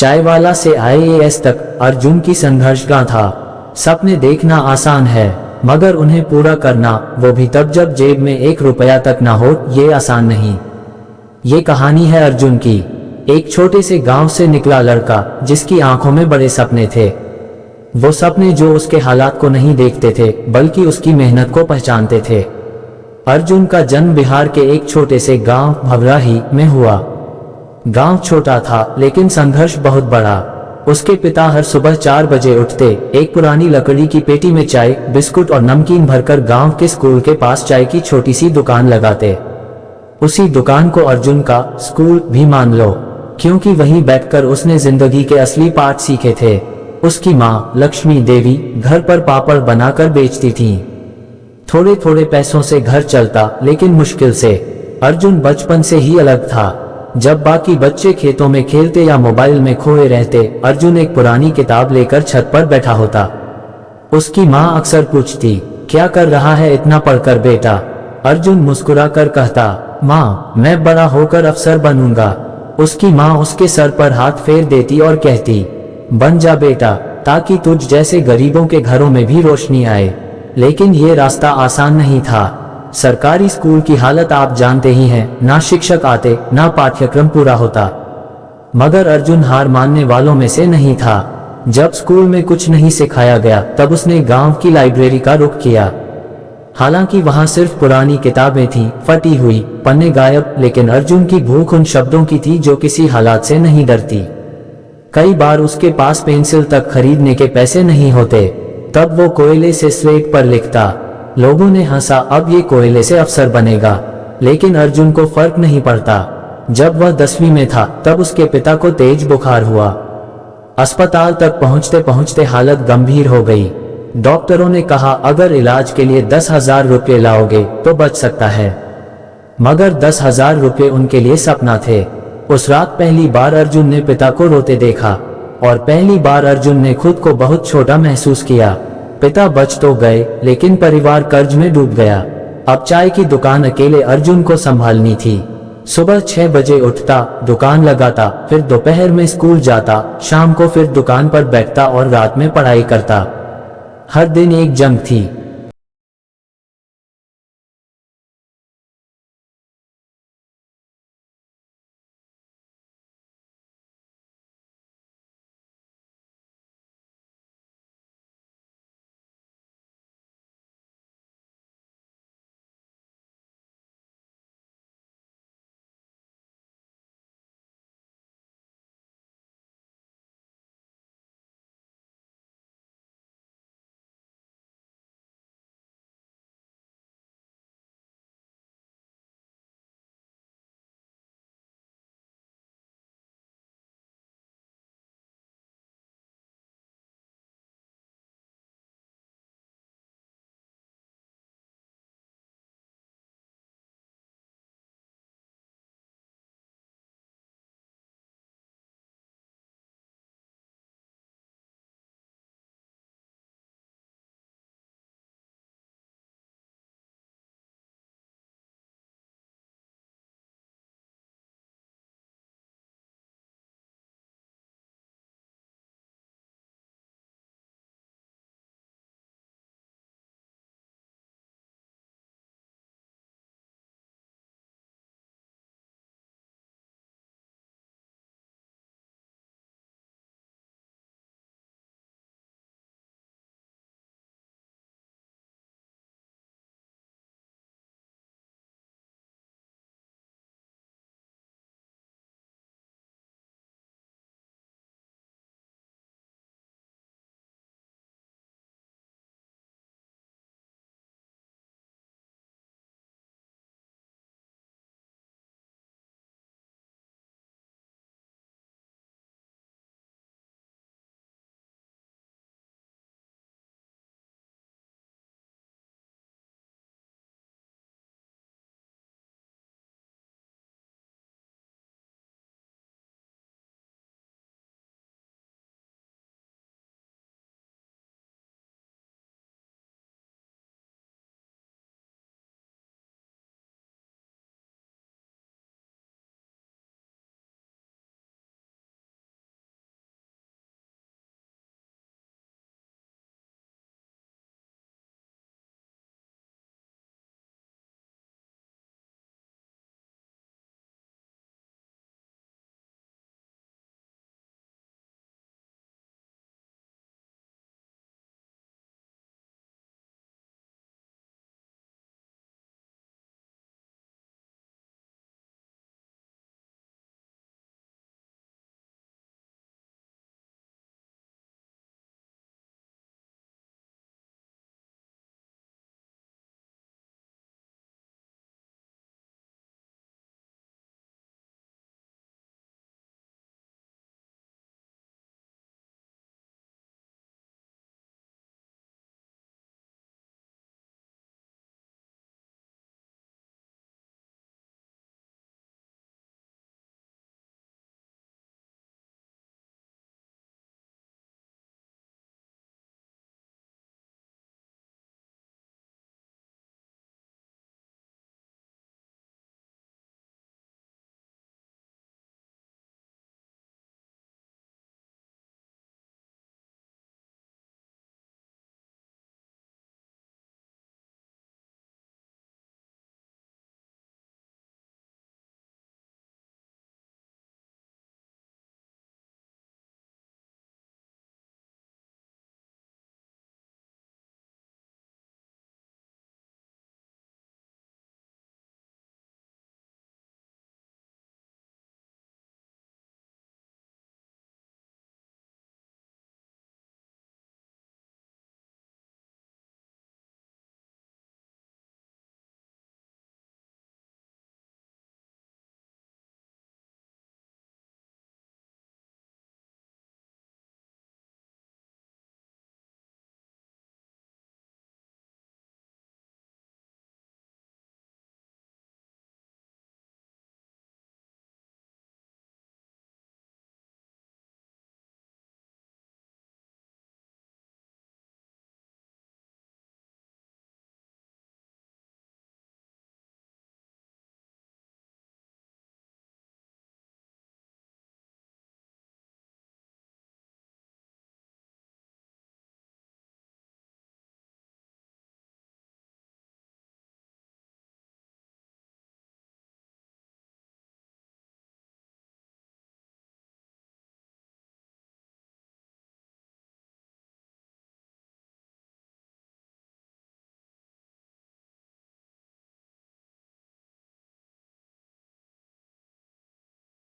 चायवाला से आईएएस तक अर्जुन की संघर्ष गाथा। सपने देखना आसान है, मगर उन्हें पूरा करना, वो भी तब जब जेब में 1 रुपया तक ना हो, ये आसान नहीं। ये कहानी है अर्जुन की, एक छोटे से गांव से निकला लड़का जिसकी आंखों में बड़े सपने थे। वो सपने जो उसके हालात को नहीं देखते थे बल्कि उसकी मेहनत को पहचानते थे। अर्जुन का जन्म बिहार के एक छोटे से गांव भवराही में हुआ। गांव छोटा था लेकिन संघर्ष बहुत बड़ा। उसके पिता हर सुबह 4 बजे उठते, एक पुरानी लकड़ी की पेटी में चाय, बिस्कुट और नमकीन भरकर गांव के स्कूल के पास चाय की छोटी सी दुकान लगाते। उसी दुकान को अर्जुन का स्कूल भी मान लो, क्योंकि वहीं बैठकर उसने जिंदगी के असली पाठ सीखे थे। उसकी माँ लक्ष्मी देवी घर पर पापड़ बनाकर बेचती थीं। थोड़े थोड़े पैसों से घर चलता, लेकिन मुश्किल से। अर्जुन बचपन से ही अलग था। जब बाकी बच्चे खेतों में खेलते या मोबाइल में खोए रहते, अर्जुन एक पुरानी किताब लेकर छत पर बैठा होता। उसकी माँ अक्सर पूछती, क्या कर रहा है इतना पढ़कर बेटा? अर्जुन मुस्कुराकर कहता, माँ, मैं बड़ा होकर अफसर बनूंगा। उसकी माँ उसके सर पर हाथ फेर देती और कहती, बन जा बेटा, ताकि तुझ जैसे गरीबों के घरों में भी रोशनी आए। लेकिन ये रास्ता आसान नहीं था। सरकारी स्कूल की हालत आप जानते ही हैं, ना शिक्षक आते, ना पाठ्यक्रम पूरा होता। मगर अर्जुन हार मानने वालों में से नहीं था। जब स्कूल में कुछ नहीं सिखाया गया, तब उसने गांव की लाइब्रेरी का रुख किया। हालांकि वहां सिर्फ पुरानी किताबें थीं, फटी हुई, पन्ने गायब, लेकिन अर्जुन की भूख उन शब्दों की थी जो किसी हालात से नहीं डरती। कई बार उसके पास पेंसिल तक खरीदने के पैसे नहीं होते, तब वो कोयले से स्लेट पर लिखता। लोगों ने हंसा, अब ये कोयले से अफसर बनेगा। लेकिन अर्जुन को फर्क नहीं पड़ता। जब वह 10वीं में था, तब उसके पिता को तेज बुखार हुआ। अस्पताल तक पहुंचते पहुंचते हालत गंभीर हो गई। डॉक्टरों ने कहा, अगर इलाज के लिए 10,000 रुपये लाओगे तो बच सकता है। मगर 10,000 रुपये उनके लिए सपना थे। उस रात पहली बार अर्जुन ने पिता को रोते देखा, और पहली बार अर्जुन ने खुद को बहुत छोटा महसूस किया। पिता बच तो गए, लेकिन परिवार कर्ज में डूब गया। अब चाय की दुकान अकेले अर्जुन को संभालनी थी। सुबह 6 बजे उठता, दुकान लगाता, फिर दोपहर में स्कूल जाता, शाम को फिर दुकान पर बैठता और रात में पढ़ाई करता। हर दिन एक जंग थी।